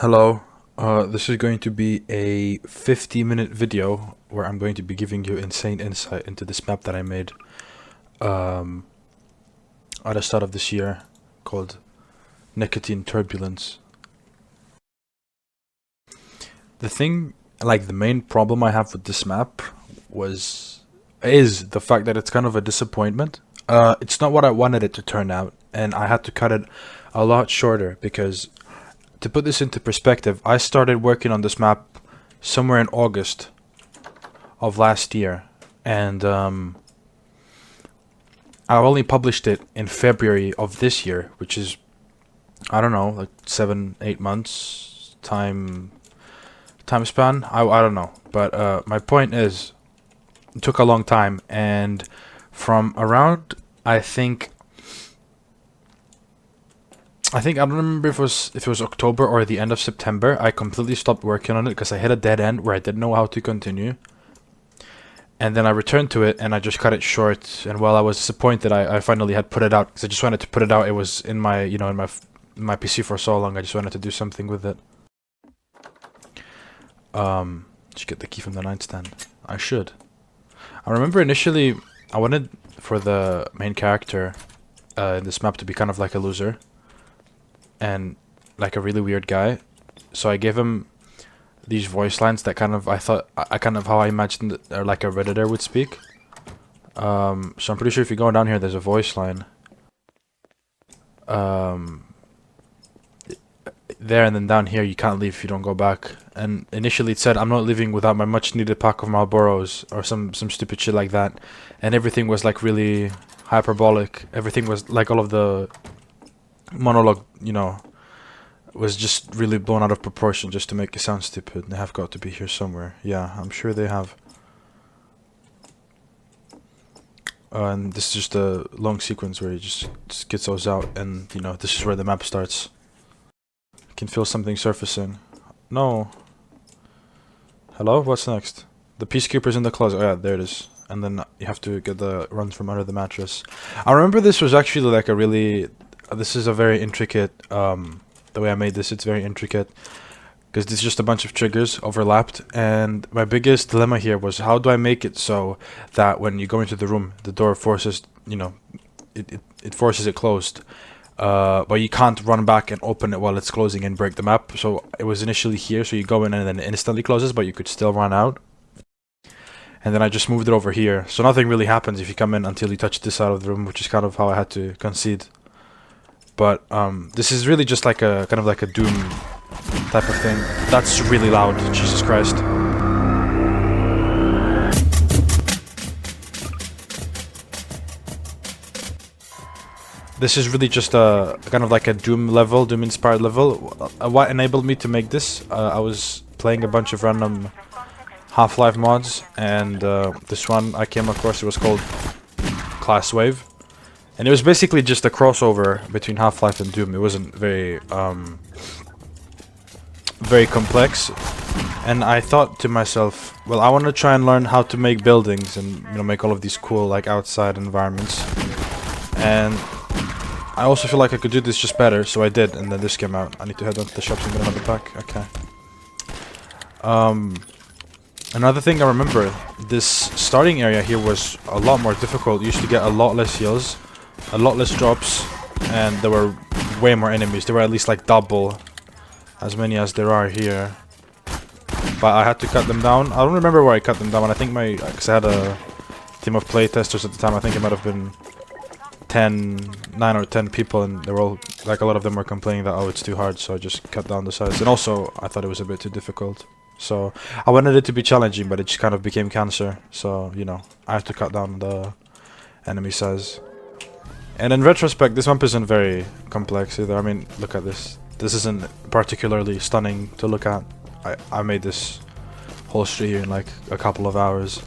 Hello, this is going to be a 50-minute video where I'm going to be giving you insane insight into this map that I made um, at the start of this year called Nicotine Turbulence. The main problem I have with this map is the fact that it's kind of a disappointment. It's not what I wanted it to turn out, and I had to cut it a lot shorter because, to put this into perspective, I started working on this map somewhere in August of last year, and I only published it in February of this year, which is, I don't know, like 7-8 months time span. I don't know, but my point is, it took a long time, and from around, I don't remember if it was October or the end of September, I completely stopped working on it because I hit a dead end where I didn't know how to continue. And then I returned to it and I just cut it short. And while I was disappointed, I finally had put it out because I just wanted to put it out. It was in my my PC for so long. I just wanted to do something with it. Should get the key from the nightstand. I should. I remember initially I wanted for the main character in this map to be kind of like a loser and like a really weird guy, so I gave him these voice lines that kind of how I imagined like a Redditor would speak. So I'm pretty sure if you go down here, there's a voice line there, and then down here you can't leave if you don't go back. And initially it said, "I'm not leaving without my much needed pack of Marlboros," or some stupid shit like that. And everything was like really hyperbolic. Everything was like, all of the monologue, was just really blown out of proportion just to make it sound stupid. They have got to be here somewhere. Yeah, I'm sure they have. And this is just a long sequence where he just schizzos out, and this is where the map starts. I can feel something surfacing. No. Hello? What's next? The Peacekeeper's in the closet. Oh yeah, there it is. And then you have to get the runs from under the mattress. I remember this was actually like this is a very intricate, the way I made this, it's very intricate, because it's just a bunch of triggers overlapped, and my biggest dilemma here was, how do I make it so that when you go into the room, the door forces, it forces it closed, but you can't run back and open it while it's closing and break the map. So it was initially here, so you go in and then it instantly closes, but you could still run out. And then I just moved it over here, so nothing really happens if you come in until you touch this side of the room, which is kind of how I had to concede. But this is really just like a kind of like a Doom type of thing. That's really loud, Jesus Christ. This is really just a kind of like a Doom level, Doom inspired level. What enabled me to make this, I was playing a bunch of random Half-Life mods, and this one I came across, it was called Class Wave. And it was basically just a crossover between Half-Life and Doom. It wasn't very complex. And I thought to myself, well, I want to try and learn how to make buildings and make all of these cool like outside environments. And I also feel like I could do this just better, so I did. And then this came out. I need to head down to the shops and get another pack. Okay. Another thing I remember, this starting area here was a lot more difficult. You used to get a lot less heals, a lot less drops, and there were way more enemies. There were at least like double as many as there are here. But I had to cut them down. I don't remember where I cut them down. I think because I had a team of playtesters at the time. I think it might have been 9 or 10 people, and they were all like, a lot of them were complaining that, oh, it's too hard. So I just cut down the size. And also I thought it was a bit too difficult. So I wanted it to be challenging, but it just kind of became cancer. So I have to cut down the enemy size. And in retrospect, this map isn't very complex either. I mean, look at this. This isn't particularly stunning to look at. I made this whole street here in like a couple of hours.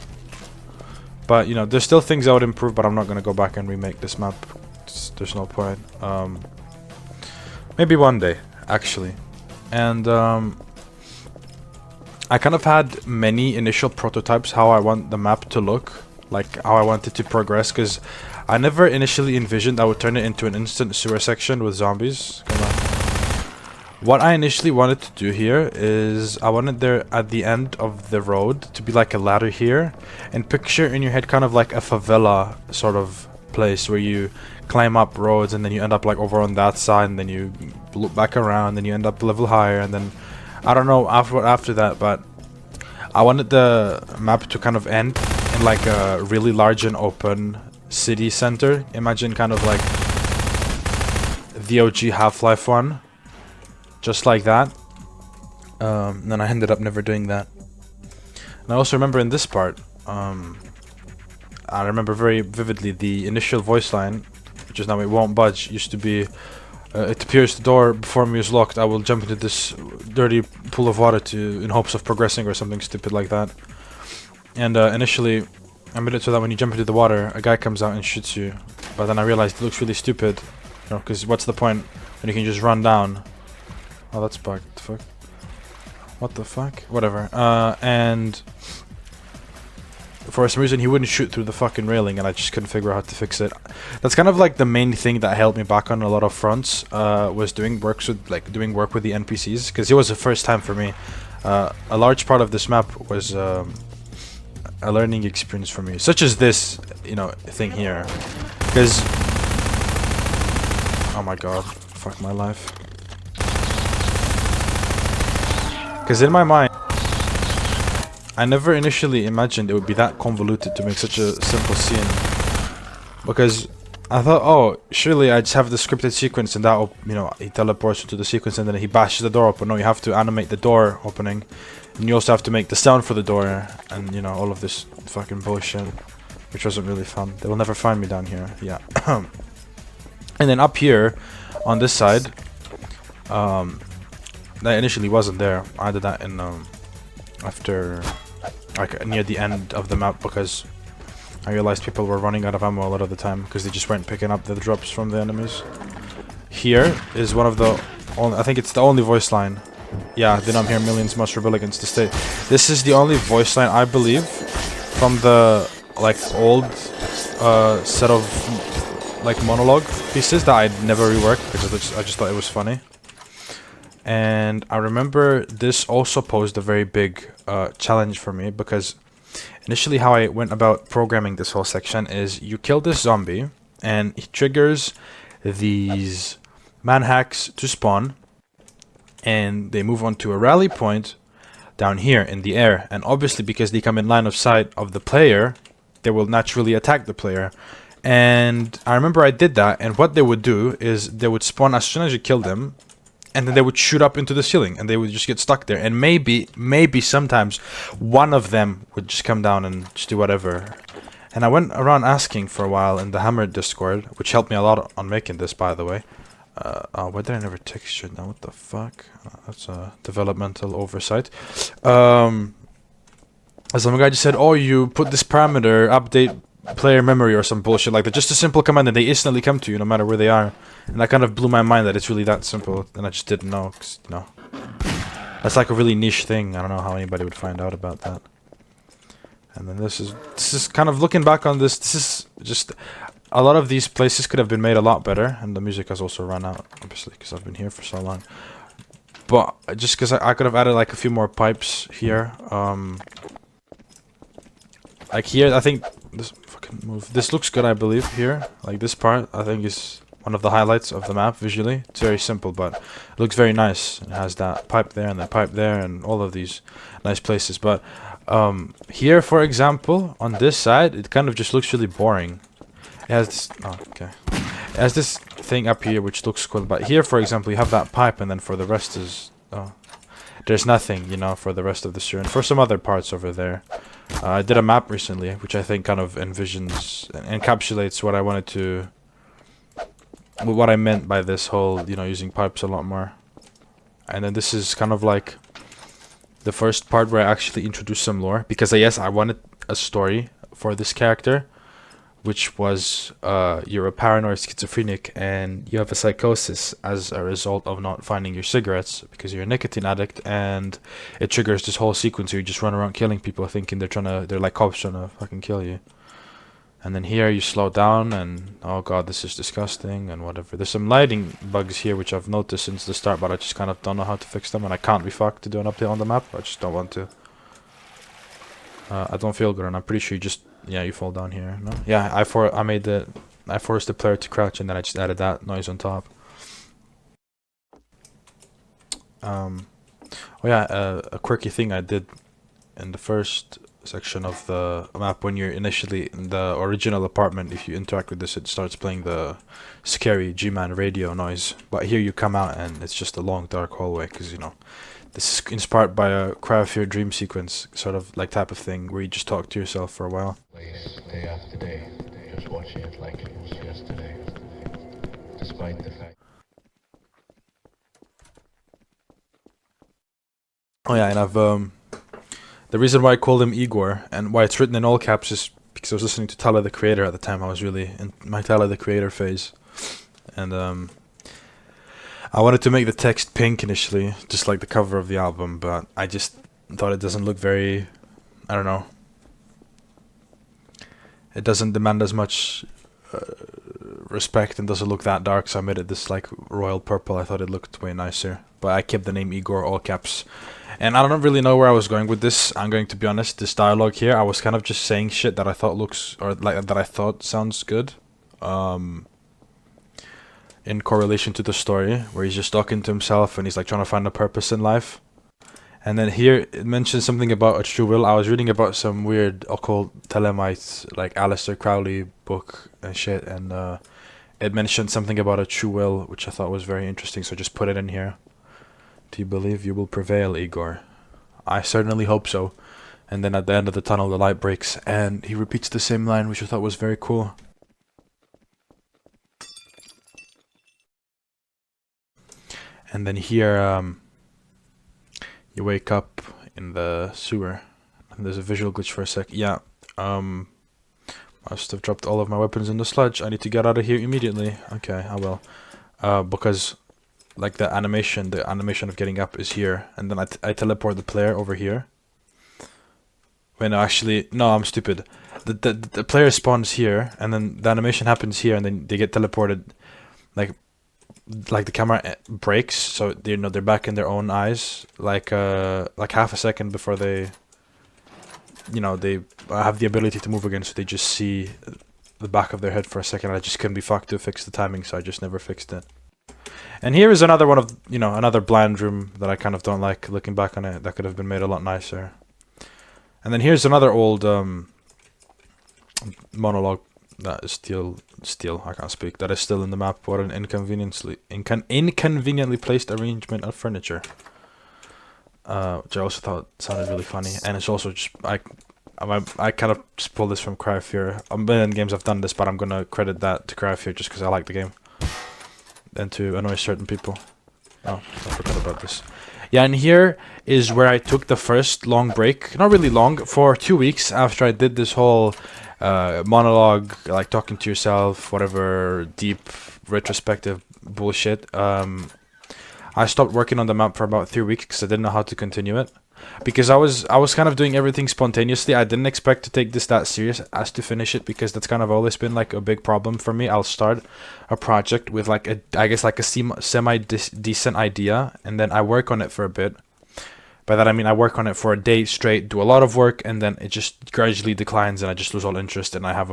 But, there's still things I would improve, but I'm not going to go back and remake this map. There's no point. Maybe one day, actually. And I kind of had many initial prototypes how I want the map to look, like how I want it to progress, because I never initially envisioned I would turn it into an instant sewer section with zombies. Come on. What I initially wanted to do here is I wanted there at the end of the road to be like a ladder here, and picture in your head kind of like a favela sort of place where you climb up roads and then you end up like over on that side, and then you look back around, then you end up a level higher, and then I don't know after that, but I wanted the map to kind of end in like a really large and open city center. Imagine kind of like the OG Half-Life one. Just like that. And then I ended up never doing that. And I also remember in this part, I remember very vividly the initial voice line, which is now "it won't budge," used to be, "it appears the door before me is locked. I will jump into this dirty pool of water in hopes of progressing," or something stupid like that. And initially, I made it so that when you jump into the water, a guy comes out and shoots you. But then I realized it looks really stupid, you know, because what's the point when you can just run down? Oh, that's bugged. Fuck. What the fuck? Whatever. And for some reason he wouldn't shoot through the fucking railing, and I just couldn't figure out how to fix it. That's kind of like the main thing that held me back on a lot of fronts. Was doing work with the NPCs, because it was the first time for me. A large part of this map was a learning experience for me, such as this, you know, thing here. Because oh my god, fuck my life. Because in my mind, I never initially imagined it would be that convoluted to make such a simple scene. Because I thought, oh, surely I just have the scripted sequence and that, you know, he teleports into the sequence and then he bashes the door open. No, you have to animate the door opening. And you also have to make the sound for the door. And, you know, all of this fucking bullshit. Which wasn't really fun. They will never find me down here. Yeah. And then up here, on this side, that initially wasn't there. I did that in after like near the end of the map, because I realized people were running out of ammo a lot of the time because they just weren't picking up the drops from the enemies. Here is one of the only, I think it's the only voice line. Yeah, then I'm here, millions must rebel against the state. This is the only voice line, I believe, from the like old set of like monologue pieces that I'd never reworked because I just thought it was funny. And I remember this also posed a very big challenge for me, because initially how I went about programming this whole section is you kill this zombie and he triggers these manhacks to spawn, and they move on to a rally point down here in the air, and obviously because they come in line of sight of the player, they will naturally attack the player. And I remember I did that, and what they would do is they would spawn as soon as you kill them, and then they would shoot up into the ceiling, and they would just get stuck there. And maybe sometimes one of them would just come down and just do whatever. And I went around asking for a while in the Hammer Discord, which helped me a lot on making this, by the way. Why did I never texture now? What the fuck? That's a developmental oversight. Some guy just said, oh, you put this parameter, update player memory or some bullshit like that. Just a simple command and they instantly come to you no matter where they are. And that kind of blew my mind that it's really that simple, and I just didn't know, 'cause, you know, that's like a really niche thing. I don't know how anybody would find out about that. And then this is kind of looking back on this. This is just a lot of these places could have been made a lot better, and the music has also run out, obviously, because I've been here for so long. But just because I could have added like a few more pipes here, like here, I think this fucking move. This looks good, I believe. Here, like this part, I think is one of the highlights of the map visually. It's very simple, but it looks very nice. It has that pipe there and that pipe there and all of these nice places. But here, for example, on this side, it kind of just looks really boring. It has this, oh, okay. It has this thing up here which looks cool, but here, for example, you have that pipe, and then for the rest is, there's nothing, you know, for the rest of the sewer. And for some other parts over there, I did a map recently, which I think kind of envisions and encapsulates what I wanted to, what I meant by this whole, you know, using pipes a lot more. And then this is kind of like the first part where I actually introduced some lore, because yes, I wanted a story for this character, which was you're a paranoid schizophrenic and you have a psychosis as a result of not finding your cigarettes because you're a nicotine addict, and it triggers this whole sequence where you just run around killing people thinking they're like cops trying to fucking kill you. And then here you slow down, and oh god, this is disgusting, and whatever. There's some lighting bugs here which I've noticed since the start, but I just kind of don't know how to fix them, and I can't be fucked to do an update on the map. I just don't want to. I don't feel good, and I'm pretty sure you just, yeah, you fall down here. No, yeah, I forced the player to crouch, and then I just added that noise on top. Oh yeah, a quirky thing I did in the first section of the map, when you're initially in the original apartment, if you interact with this, it starts playing the scary G-Man radio noise. But here you come out and it's just a long dark hallway, because you know, this is inspired by a Cry of Fear dream sequence sort of like type of thing, where you just talk to yourself for a while. Day after day, just watching it like it was yesterday, despite the fact. Oh yeah, and I've the reason why I called him Igor and why it's written in all caps is because I was listening to Tyler the Creator at the time. I was really in my Tyler the Creator phase, and I wanted to make the text pink initially, just like the cover of the album, but I just thought it doesn't look very, I don't know, it doesn't demand as much respect and doesn't look that dark, so I made it this like royal purple. I thought it looked way nicer, but I kept the name Igor all caps. And I don't really know where I was going with this. I'm going to be honest, this dialogue here, I was kind of just saying shit that I thought looks, or like that I thought sounds good, in correlation to the story, where he's just talking to himself and he's like trying to find a purpose in life. And then here it mentions something about a true will. I was reading about some weird occult Telemite, like Aleister Crowley book and shit, and it mentioned something about a true will, which I thought was very interesting, so I just put it in here. Do you believe you will prevail, Igor? I certainly hope so. And then at the end of the tunnel, the light breaks, and he repeats the same line, which I thought was very cool. And then here, you wake up in the sewer, and there's a visual glitch for a sec. Yeah, must have dropped all of my weapons in the sludge. I need to get out of here immediately. Okay, I will. Because like the animation of getting up is here, and then I teleport the player over here. Wait, no, actually, no, I'm stupid. The player spawns here, and then the animation happens here, and then they get teleported, like the camera breaks, so they're back in their own eyes, like half a second before they, they have the ability to move again, so they just see the back of their head for a second. I just couldn't be fucked to fix the timing, so I just never fixed it. And here is another one of, another bland room that I kind of don't like. Looking back on it, that could have been made a lot nicer. And then here's another old monologue that is still I can't speak. That is still in the map. What an inconveniently placed arrangement of furniture. Which I also thought sounded really funny, and it's also just I kind of just pulled this from Cry of Fear. A million games I've done this, but I'm gonna credit that to Cry of Fear just because I like the game. And to annoy certain people. Oh, I forgot about this. Yeah, and here is where I took the first long break. Not really long, for 2 weeks after I did this whole monologue, like talking to yourself, whatever deep retrospective bullshit. I stopped working on the map for about 3 weeks because I didn't know how to continue it. Because I was kind of doing everything spontaneously. I didn't expect to take this that serious as to finish it, because that's kind of always been like a big problem for me. I'll start a project with like a semi decent idea, and then I work on it for a bit. By that I mean I work on it for a day straight, do a lot of work, and then it just gradually declines and I just lose all interest, and I have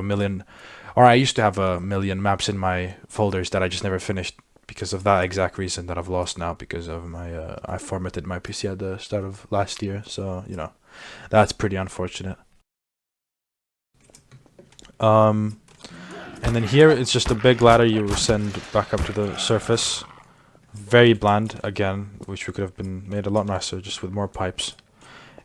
I used to have a million maps in my folders that I just never finished. Because of that exact reason that I've lost now, because of my I formatted my PC at the start of last year, so that's pretty unfortunate. And then here it's just a big ladder you send back up to the surface. Very bland again, which we could have been made a lot nicer just with more pipes.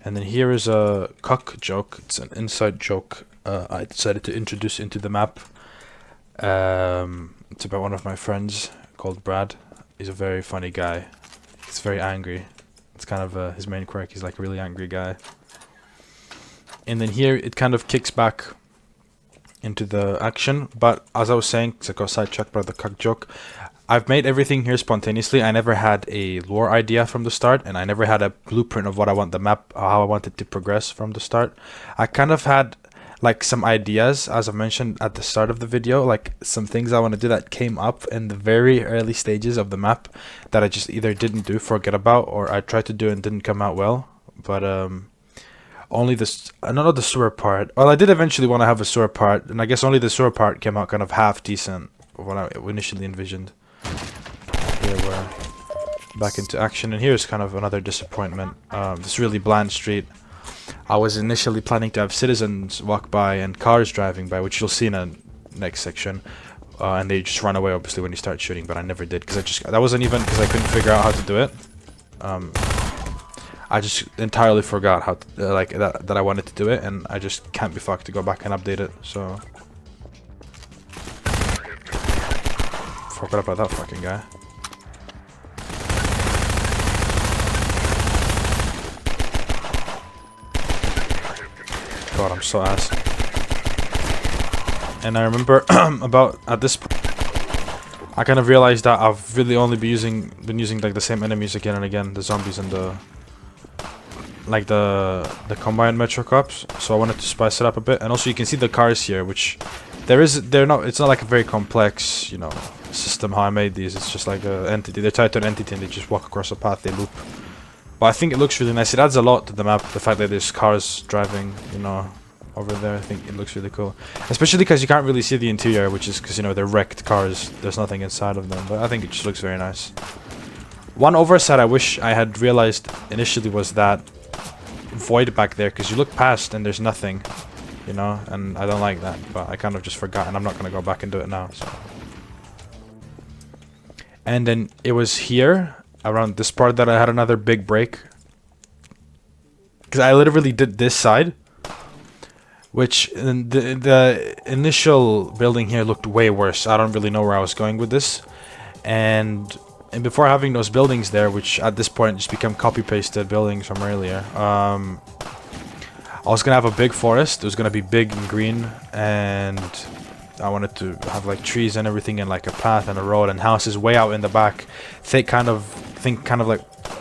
And then here is a cuck joke. It's an inside joke I decided to introduce into the map. It's about one of my friends called Brad. He's a very funny guy. He's very angry. It's kind of his main quirk. He's like a really angry guy. And then here it kind of kicks back into the action. But as I was saying, because I got sidetracked by the cuck joke, I've made everything here spontaneously. I never had a lore idea from the start, and I never had a blueprint of what I want the map, how I want it to progress from the start. I kind of had like some ideas, as I mentioned at the start of the video, like some things I want to do that came up in the very early stages of the map that I just either didn't do, forget about, or I tried to do and didn't come out well. But only this, not the sewer part. Well, I did eventually want to have a sewer part, and I guess only the sewer part came out kind of half decent what I initially envisioned. Here we're back into action, and here's kind of another disappointment. This really bland street. I was initially planning to have citizens walk by and cars driving by, which you'll see in a next section, and they just run away obviously when you start shooting. But I never did because that wasn't even because I couldn't figure out how to do it. I just entirely forgot how to, like that I wanted to do it, and I just can't be fucked to go back and update it. So forgot about that fucking guy. God, I'm so ass. And I remember about at this point, I kind of realized that I've really only been using like the same enemies again and again, the zombies and the combined metro cops. So I wanted to spice it up a bit, and also you can see the cars here, which it's not like a very complex, you know, system how I made these. It's just like a entity. They're tied to an entity and they just walk across a path, they loop. But I think it looks really nice. It adds a lot to the map, the fact that there's cars driving, you know, over there. I think it looks really cool. Especially because you can't really see the interior, which is because, you know, they're wrecked cars. There's nothing inside of them. But I think it just looks very nice. One oversight I wish I had realized initially was that void back there, because you look past and there's nothing, you know, and I don't like that. But I kind of just forgot, and I'm not going to go back and do it now. So. And then it was here, around this part, that I had another big break. Because I literally did this side, which the initial building here looked way worse. I don't really know where I was going with this. And before having those buildings there, which at this point just become copy-pasted buildings from earlier, I was going to have a big forest. It was going to be big and green, and I wanted to have like trees and everything, and like a path and a road and houses way out in the back. Think kind of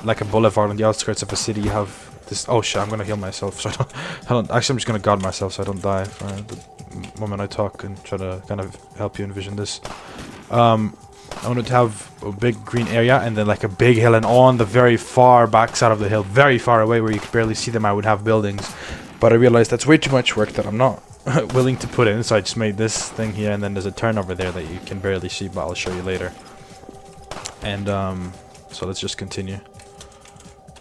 like a boulevard on the outskirts of a city. You have this. Oh shit! I'm gonna heal myself, so I don't. Actually, I'm just gonna guard myself so I don't die for the moment I talk and try to kind of help you envision this. I wanted to have a big green area and then like a big hill, and on the very far back side of the hill, very far away where you could barely see them, I would have buildings. But I realized that's way too much work that I'm not willing to put in, so I just made this thing here, and then there's a turn over there that you can barely see, but I'll show you later. And so let's just continue.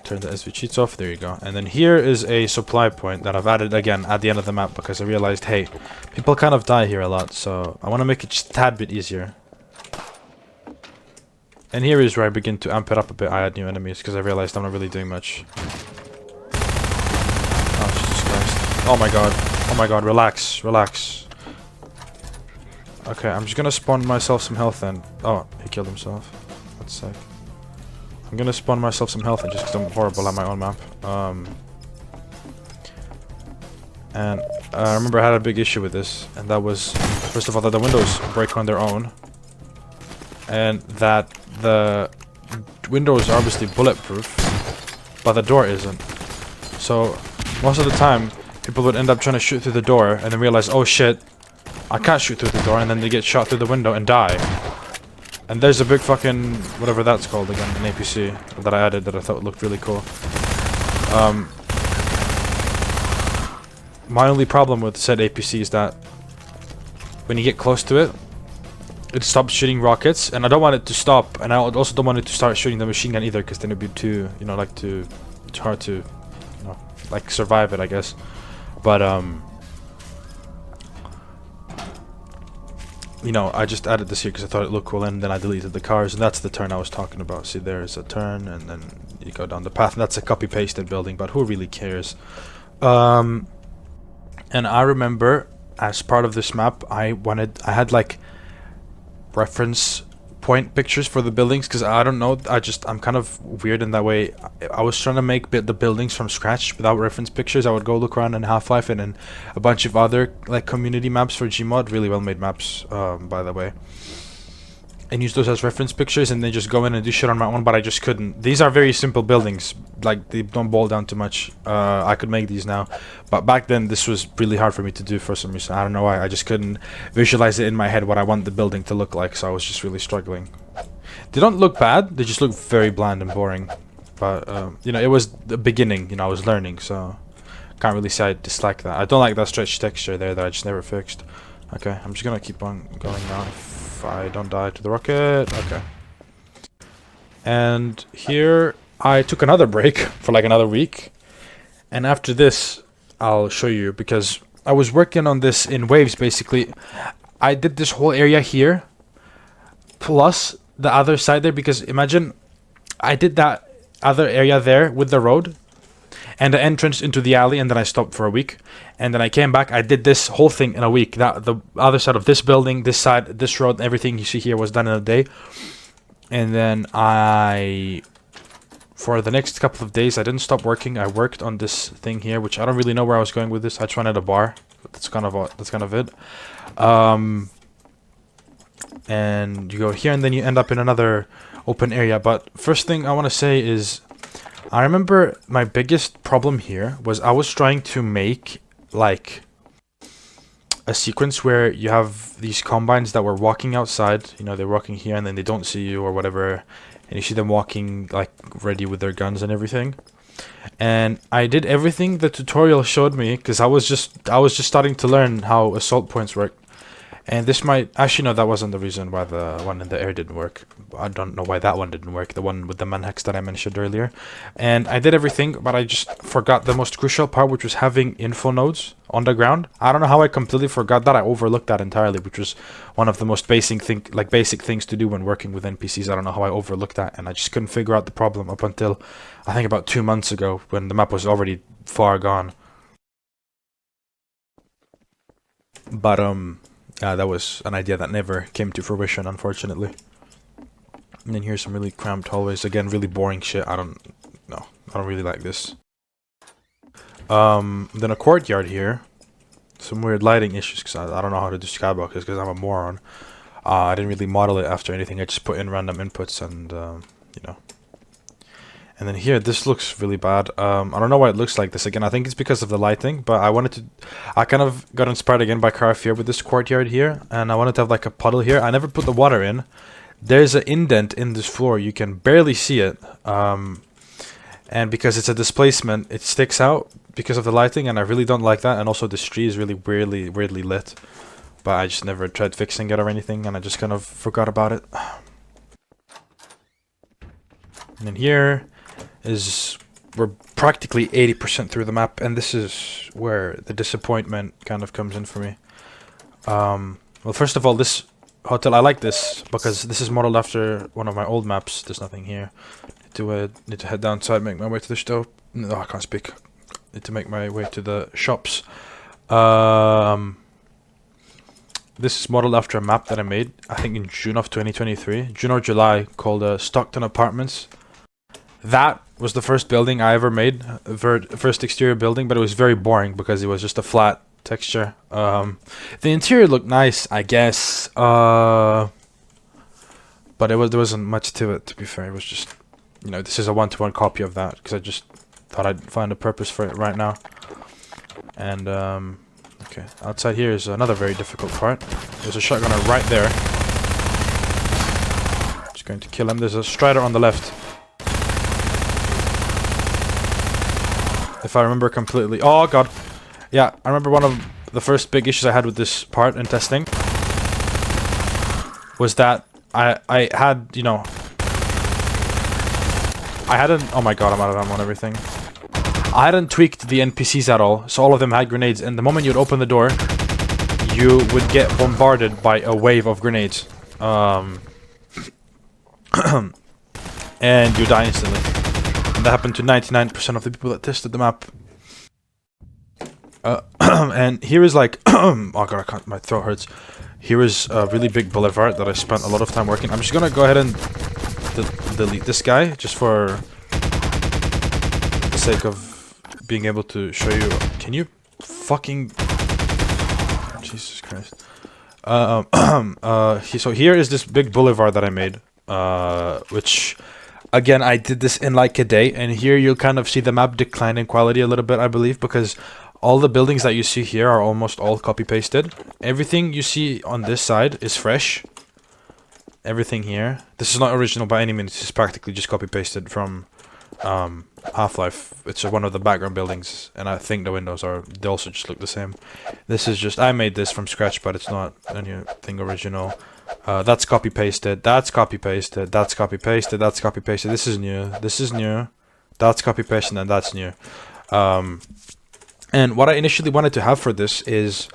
Turn the SV cheats off. There you go. And then here is a supply point that I've added again at the end of the map, because I realized, hey, people kind of die here a lot, so I want to make it just a tad bit easier. And here is where I begin to amp it up a bit. I add new enemies because I realized I'm not really doing much. Oh, Jesus Christ. Oh my god. Oh my god, relax, relax. Okay, I'm just gonna spawn myself some health and... Oh, he killed himself. That's sick. I'm gonna spawn myself some health and just because I'm horrible at my own map. And I remember I had a big issue with this, and that was, first of all, that the windows break on their own. And that the windows are obviously bulletproof, but the door isn't. So, most of the time, people would end up trying to shoot through the door and then realize, oh shit, I can't shoot through the door, and then they get shot through the window and die. And there's a big fucking, whatever that's called again, an APC that I added that I thought looked really cool. My only problem with said APC is that when you get close to it, it stops shooting rockets, and I don't want it to stop, and I also don't want it to start shooting the machine gun either, because then it'd be too, you know, like it's hard to, you know, like survive it, I guess. But you know, I just added this here because I thought it looked cool, and then I deleted the cars, and that's the turn I was talking about. See, there's a turn, and then you go down the path, and that's a copy-pasted building, but who really cares? And I remember, as part of this map, I had like reference point pictures for the buildings, because I don't know, I'm kind of weird in that way. I was trying to make the buildings from scratch without reference pictures. I would go look around in Half-Life and in a bunch of other like community maps for Gmod, really well made maps, by the way. and use those as reference pictures and then just go in and do shit on my own, but I just couldn't. These are very simple buildings, like they don't boil down too much. I could make these now, but back then this was really hard for me to do for some reason. I don't know why. I just couldn't visualize it in my head what I want the building to look like, so I was just really struggling. They don't look bad, they just look very bland and boring. But you know, it was the beginning, you know, I was learning, so can't really say I dislike that. I don't like that stretch texture there that I just never fixed. Okay, I'm just gonna keep on going now if I don't die to the rocket. Okay. And here I took another break for like another week. And after this, I'll show you, because I was working on this in waves basically. I did this whole area here, plus the other side there, because imagine I did that other area there with the road and the entrance into the alley, and then I stopped for a week, and then I came back. I did this whole thing in a week. That the other side of this building, this side, this road, everything you see here was done in a day. And then for the next couple of days, I didn't stop working. I worked on this thing here, which I don't really know where I was going with this. I just wanted a bar. That's kind of it. And you go here, and then you end up in another open area. But first thing I want to say is, I remember my biggest problem here was I was trying to make like a sequence where you have these combines that were walking outside. You know, they're walking here and then they don't see you or whatever, and you see them walking like ready with their guns and everything. And I did everything the tutorial showed me, because I was just starting to learn how assault points work. And this might... Actually, no, that wasn't the reason why the one in the air didn't work. I don't know why that one didn't work. The one with the manhex that I mentioned earlier. And I did everything, but I just forgot the most crucial part, which was having info nodes on the ground. I don't know how I completely forgot that. I overlooked that entirely, which was one of the most basic things to do when working with NPCs. I don't know how I overlooked that, and I just couldn't figure out the problem up until, I think, about 2 months ago, when the map was already far gone. But, that was an idea that never came to fruition, unfortunately. And then here's some really cramped hallways. Again, really boring shit. I don't really like this. Then a courtyard here. Some weird lighting issues, because I don't know how to do skyblock because I'm a moron. I didn't really model it after anything. I just put in random inputs and, you know. And then here, this looks really bad. I don't know why it looks like this. Again, I think it's because of the lighting, but I kind of got inspired again by Car Fear with this courtyard here, and I wanted to have like a puddle here. I never put the water in. There's an indent in this floor. You can barely see it. And because it's a displacement, it sticks out because of the lighting, and I really don't like that. And also this tree is really weirdly lit. But I just never tried fixing it or anything, and I just kind of forgot about it. And then here we're practically 80% through the map, and this is where the disappointment kind of comes in for me. Well, first of all, this hotel, I like this because this is modeled after one of my old maps. There's nothing here. Need to head downside, make my way to the stove. No, I can't speak. Need to make my way to the shops. This is modeled after a map that I made, I think in June of 2023, June or July, called Stockton Apartments. That was the first building I ever made, first exterior building, but it was very boring because it was just a flat texture. The interior looked nice, I guess, but there wasn't much to it, to be fair. It was just, you know, this is a one-to-one copy of that, because I just thought I'd find a purpose for it right now. And, okay, outside here is another very difficult part. There's a shotgunner right there. Just going to kill him. There's a strider on the left. If I remember completely. Oh god. Yeah, I remember one of the first big issues I had with this part in testing was that I had, you know, I hadn't, oh my god, I'm out of ammo and everything. I hadn't tweaked the NPCs at all, so all of them had grenades, and the moment you'd open the door, you would get bombarded by a wave of grenades. And you die instantly. That happened to 99% of the people that tested the map. And here is like, oh god, I can't, my throat hurts. Here is a really big boulevard that I spent a lot of time working. I'm just gonna go ahead and delete this guy, just for the sake of being able to show you. Can you fucking... Jesus Christ. So here is this big boulevard that I made, which, again, I did this in like a day, and here you'll kind of see the map decline in quality a little bit, I believe, because all the buildings that you see here are almost all copy-pasted. Everything you see on this side is fresh. Everything here. This is not original by any means. This is practically just copy-pasted from Half-Life. It's one of the background buildings, and I think the windows they also just look the same. This is just, I made this from scratch, but it's not anything original. That's copy-pasted, that's copy-pasted, that's copy-pasted, that's copy-pasted. This is new, that's copy-pasted, and that's new. And what I initially wanted to have for this is,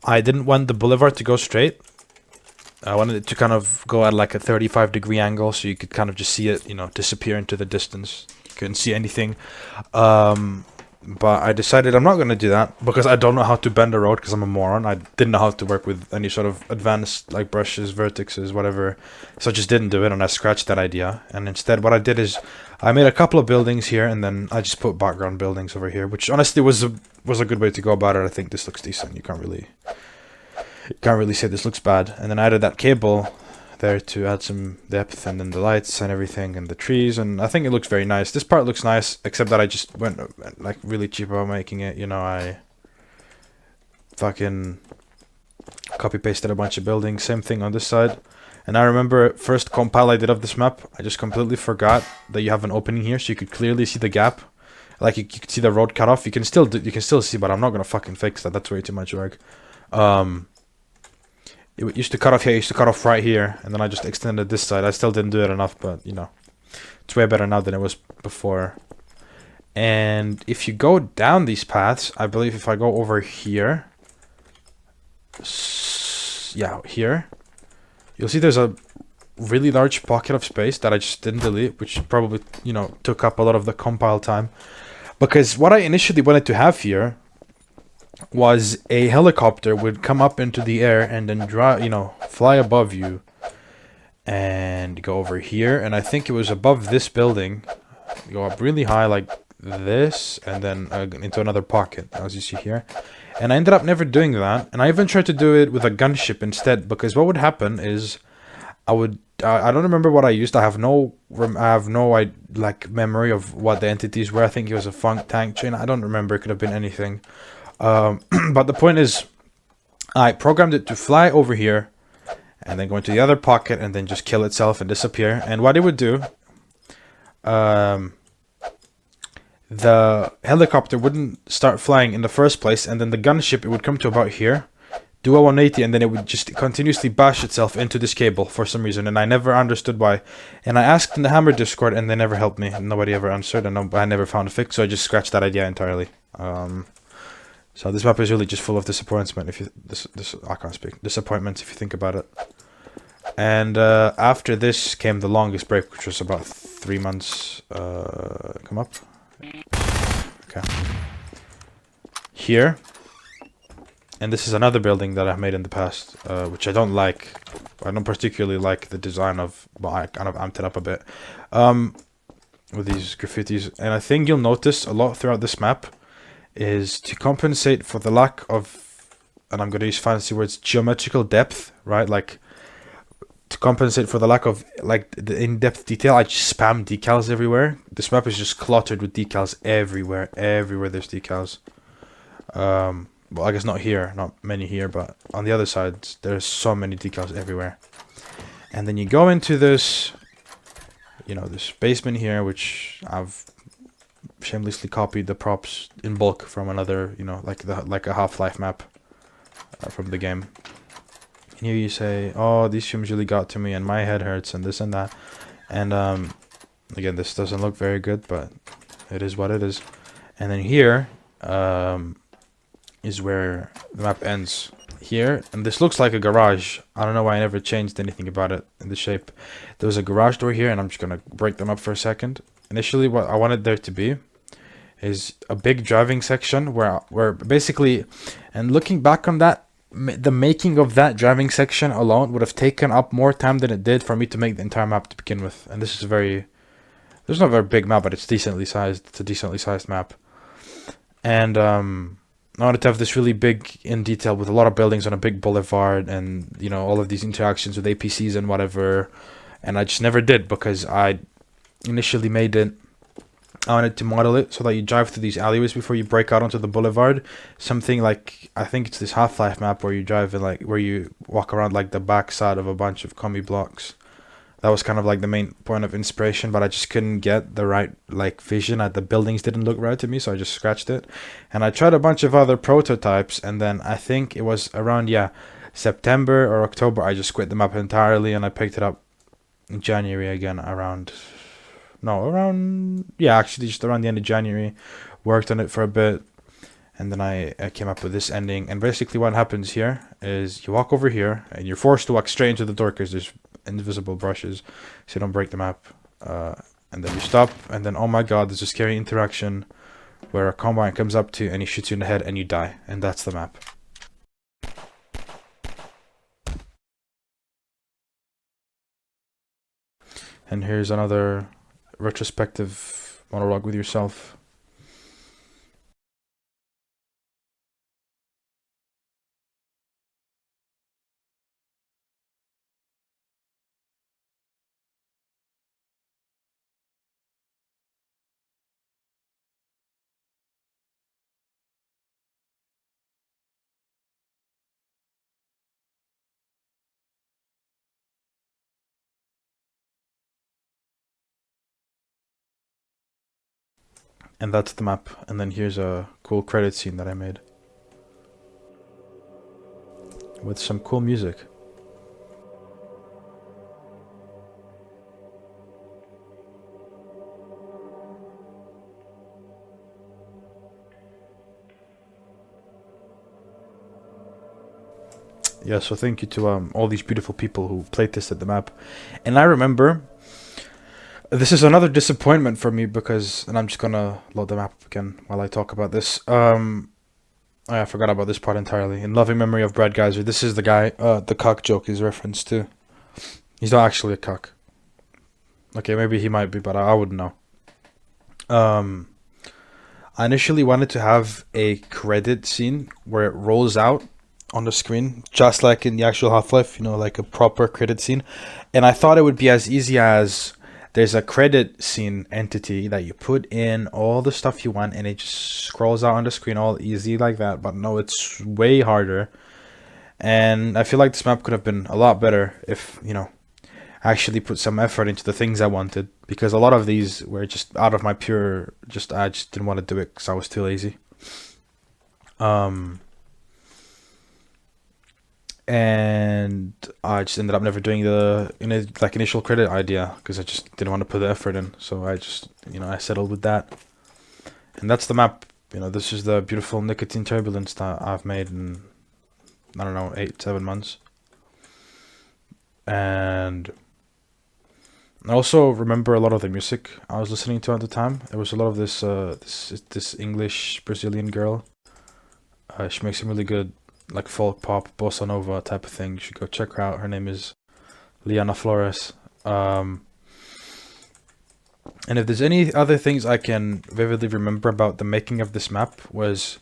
I didn't want the boulevard to go straight. I wanted it to kind of go at like a 35-degree angle, so you could kind of just see it, disappear into the distance. You couldn't see anything. But I decided I'm not going to do that, because I don't know how to bend a road, because I'm a moron. I didn't know how to work with any sort of advanced, like, brushes, vertexes, whatever. So I just didn't do it, and I scratched that idea. And instead, what I did is, I made a couple of buildings here, and then I just put background buildings over here, which honestly was a good way to go about it. I think this looks decent. You can't really say this looks bad. And then I added that cable there to add some depth, and then the lights and everything, and the trees, and I think it looks very nice. This part looks nice, except that I just went like really cheap about making it. I fucking copy pasted a bunch of buildings. Same thing on this side. And I remember first compile I did of this map, I just completely forgot that you have an opening here, so you could clearly see the gap. Like you could see the road cut off. You can still see, but I'm not gonna fucking fix that. That's way too much work. It used to cut off here, it used to cut off right here, and then I just extended this side. I still didn't do it enough, but it's way better now than it was before. And if you go down these paths, I believe if I go over here, yeah, here, you'll see there's a really large pocket of space that I just didn't delete, which probably, took up a lot of the compile time. Because what I initially wanted to have here was a helicopter would come up into the air and then fly above you and go over here, and I think it was above this building, go up really high like this, and then into another pocket, as you see here. And I ended up never doing that, and I even tried to do it with a gunship instead, because what would happen is I don't remember what I used. I have no memory of what the entities were. I think it was a funk tank chain. I don't remember. It could have been anything. But the point is, I programmed it to fly over here and then go into the other pocket and then just kill itself and disappear. And what it would do, the helicopter wouldn't start flying in the first place, and then the gunship, it would come to about here, do a 180, and then it would just continuously bash itself into this cable for some reason, and I never understood why. And I asked in the Hammer Discord, and they never helped me. Nobody ever answered, and I never found a fix, so I just scratched that idea entirely. So this map is really just full of disappointment. I can't speak. Disappointments if you think about it. And after this came the longest break, which was about 3 months. Come up. Okay. Here. And this is another building that I've made in the past, which I don't like. I don't particularly like the design of, but I kind of amped it up a bit. With these graffitis. And I think you'll notice a lot throughout this map is to compensate for the lack of, and I'm going to use fancy words, geometrical depth, right? Like, to compensate for the lack of, like, the in-depth detail, I just spam decals everywhere. This map is just cluttered with decals everywhere. Everywhere there's decals. Well, I guess not here, not many here, but on the other side, there's so many decals everywhere. And then you go into this, this basement here, which I've shamelessly copied the props in bulk from another, like a Half-Life map from the game. And here you say, oh, these fumes really got to me, and my head hurts, and this and that. And again, this doesn't look very good, but it is what it is. And then here is where the map ends. Here, and this looks like a garage. I don't know why I never changed anything about it in the shape. There was a garage door here, and I'm just gonna break them up for a second. Initially, what I wanted there to be is a big driving section where basically, and looking back on that, the making of that driving section alone would have taken up more time than it did for me to make the entire map to begin with. And this is there's not a very big map, but it's decently sized. It's a decently sized map. And I wanted to have this really big in detail with a lot of buildings on a big boulevard, and all of these interactions with APCs and whatever. And I just never did because I initially made it. I wanted to model it so that you drive through these alleyways before you break out onto the boulevard. Something like, I think it's this Half-Life map where you drive in, like, where you walk around like the backside of a bunch of combi blocks. That was kind of like the main point of inspiration, but I just couldn't get the right like vision. The buildings didn't look right to me, so I just scratched it. And I tried a bunch of other prototypes, and then I think it was around September or October I just quit the map entirely, and I picked it up in January again actually just around the end of January. Worked on it for a bit, and then I came up with this ending. And basically what happens here is you walk over here and you're forced to walk straight into the door because there's invisible brushes so you don't break the map, and then you stop, and then oh my god, there's a scary interaction where a combine comes up to you and he shoots you in the head and you die, and that's the map. And here's another retrospective monologue with yourself. And that's the map. And then here's a cool credit scene that I made with some cool music. Yeah, so thank you to all these beautiful people who playtested the map. And I remember, this is another disappointment for me because, and I'm just gonna load the map again while I talk about this. I forgot about this part entirely. In loving memory of Brad Geyser, this is the guy the cock joke is referenced to. He's not actually a cock. Okay, maybe he might be, but I wouldn't know. I initially wanted to have a credit scene where it rolls out on the screen, just like in the actual Half-Life, like a proper credit scene. And I thought it would be as easy as there's a credit scene entity that you put in all the stuff you want and it just scrolls out on the screen all easy like that. But no, it's way harder. And I feel like this map could have been a lot better if, actually put some effort into the things I wanted. Because a lot of these were just out of my pure, I just didn't want to do it because I was too lazy. And I just ended up never doing the initial credit idea because I just didn't want to put the effort in. So I just I settled with that, and that's the map. This is the beautiful Nicotine Turbulence that I've made in, I don't know, 8-7 months. And I also remember a lot of the music I was listening to at the time. There was a lot of this this English Brazilian girl. She makes some really good like folk pop, bossa nova type of thing. You should go check her out. Her name is Liana Flores. And if there's any other things I can vividly remember about the making of this map was,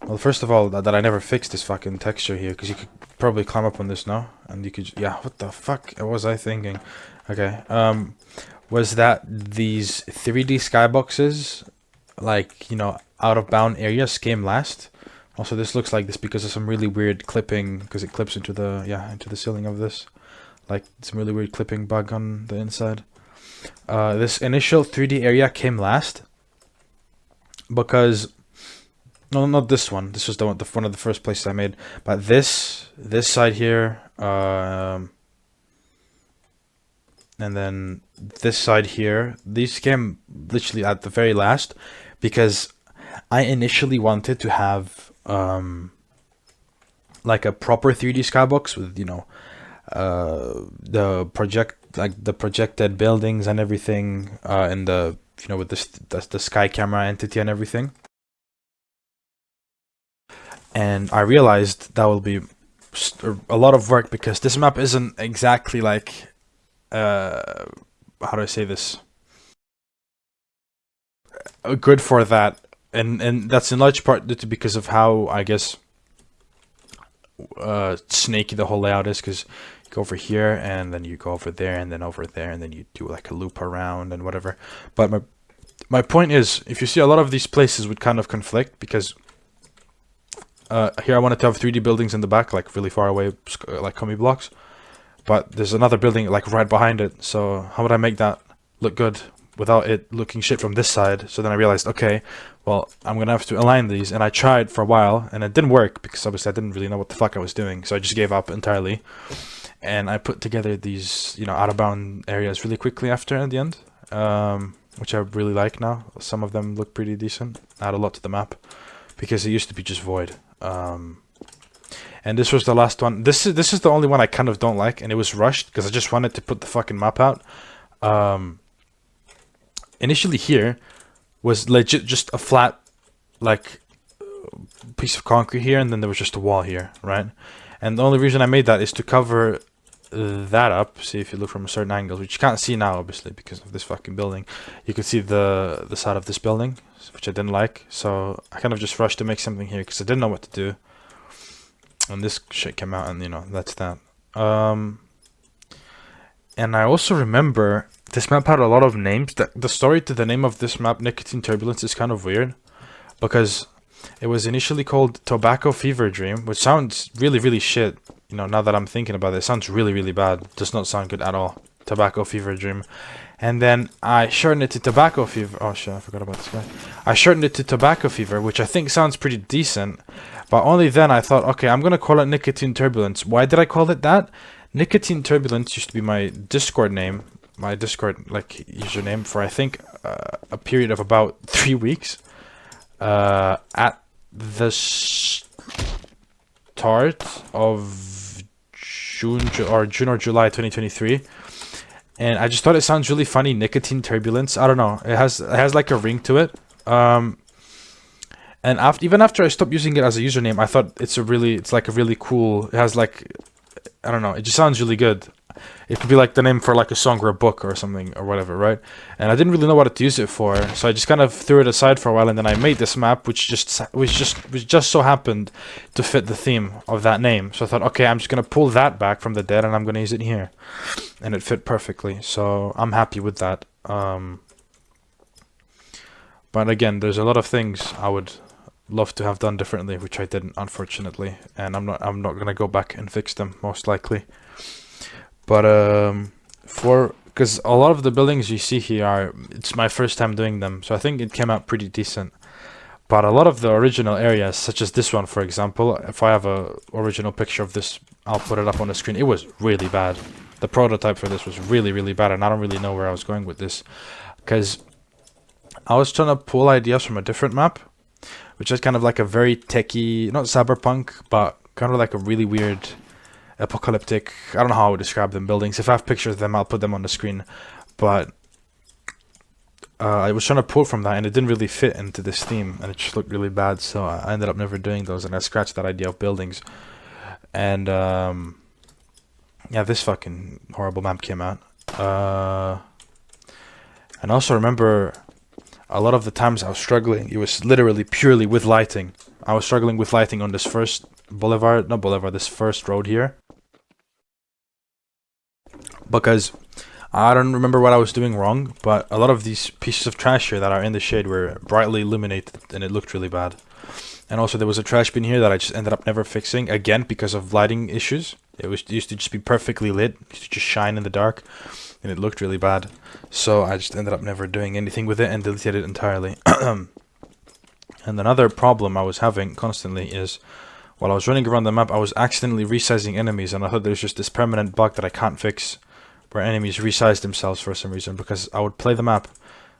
well, first of all, that I never fixed this fucking texture here, because you could probably climb up on this now, and you could, what the fuck was I thinking? Okay, was that these 3D skyboxes, like, out of bound areas came last. Also, this looks like this because of some really weird clipping, because it clips into the into the ceiling of this, like some really weird clipping bug on the inside. This initial 3D area came last because, no, not this one. This was the one of the first places I made, but this side here, and then this side here. These came literally at the very last because I initially wanted to have like a proper 3D skybox with the projected buildings and everything, and the with the sky camera entity and everything. And I realized that will be a lot of work because this map isn't exactly like how do I say this, good for that and that's in large part due to because of how, I guess, snaky the whole layout is, because you go over here and then you go over there and then over there and then you do like a loop around and whatever. But my point is, if you see, a lot of these places would kind of conflict, because here I wanted to have 3D buildings in the back, like really far away, like combi blocks, but there's another building like right behind it. So how would I make that look good without it looking shit from this side? So then I realized, okay, well, I'm gonna have to align these, and I tried for a while and it didn't work, because obviously I didn't really know what the fuck I was doing, so I just gave up entirely. And I put together these, you know, out of bound areas really quickly after at the end, which I really like now. Some of them look pretty decent, add a lot to the map, because it used to be just void. And this was the last one. This is the only one I kind of don't like, and it was rushed because I just wanted to put the fucking map out. Initially here was legit just a flat, like, piece of concrete here, and then there was just a wall here, right? And the only reason I made that is to cover that up. See, if you look from a certain angle, which you can't see now, obviously, because of this fucking building, you can see the side of this building, which I didn't like. So I kind of just rushed to make something here because I didn't know what to do. And this shit came out, and you know, that's that. And I also remember this map had a lot of names. The story to the name of this map, Nicotine Turbulence, is kind of weird, because it was initially called Tobacco Fever Dream, which sounds really, really shit. You know, now that I'm thinking about it, it sounds really, really bad. It does not sound good at all. Tobacco Fever Dream. And then I shortened it to Tobacco Fever. Oh shit, I forgot about this guy. I shortened it to Tobacco Fever, which I think sounds pretty decent. But only then I thought, okay, I'm gonna call it Nicotine Turbulence. Why did I call it that? Nicotine Turbulence used to be my Discord name, my Discord like username for, I think, a period of about 3 weeks. At the start of June or July 2023, and I just thought it sounds really funny. Nicotine Turbulence. I don't know. It has like a ring to it. And even after I stopped using it as a username, I thought it's like a really cool. It has like, I don't know. It just sounds really good. It could be like the name for like a song or a book or something or whatever, right? And I didn't really know what to use it for, so I just kind of threw it aside for a while, and then I made this map, which just so happened to fit the theme of that name. So I thought, okay, I'm just gonna pull that back from the dead, and I'm gonna use it here, and it fit perfectly. So I'm happy with that. But again, there's a lot of things I would love to have done differently, which I didn't, unfortunately, and I'm not gonna go back and fix them, most likely. But because a lot of the buildings you see here it's my first time doing them, so I think it came out pretty decent. But a lot of the original areas, such as this one, for example, if I have a original picture of this, I'll put it up on the screen. It was really bad. The prototype for this was really, really bad, and I don't really know where I was going with this, because I was trying to pull ideas from a different map, which is kind of like a very techie, not cyberpunk, but kind of like a really weird apocalyptic, I don't know how I would describe them, buildings. If I have pictures of them, I'll put them on the screen. But I was trying to pull from that, and it didn't really fit into this theme, and it just looked really bad, so I ended up never doing those, and I scratched that idea of buildings. And yeah, this fucking horrible map came out. And also remember, a lot of the times I was struggling, it was literally purely with lighting. I was struggling with lighting on this first this first road here, because I don't remember what I was doing wrong, but a lot of these pieces of trash here that are in the shade were brightly illuminated, and it looked really bad. And also there was a trash bin here that I just ended up never fixing, again because of lighting issues. It used to just be perfectly lit, it used to just shine in the dark, and it looked really bad. So I just ended up never doing anything with it and deleted it entirely. And another problem I was having constantly is, while I was running around the map, I was accidentally resizing enemies, and I thought there's just this permanent bug that I can't fix, where enemies resize themselves for some reason, because I would play the map,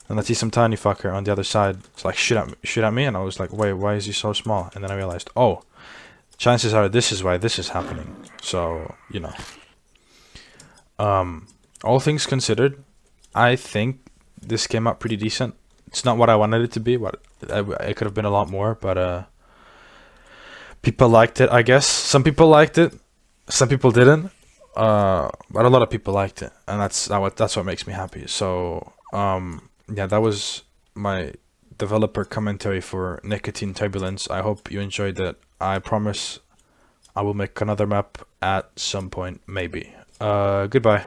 and I'd see some tiny fucker on the other side, it's like shoot at me, and I was like, wait, why is he so small? And then I realized, oh, chances are this is why this is happening. So, you know. All things considered, I think this came out pretty decent. It's not what I wanted it to be, but it could have been a lot more, but people liked it, I guess. Some people liked it, some people didn't, but a lot of people liked it, and that's what makes me happy. So yeah, that was my developer commentary for Nicotine Turbulence. I hope you enjoyed it. I promise I will make another map at some point, maybe. Goodbye.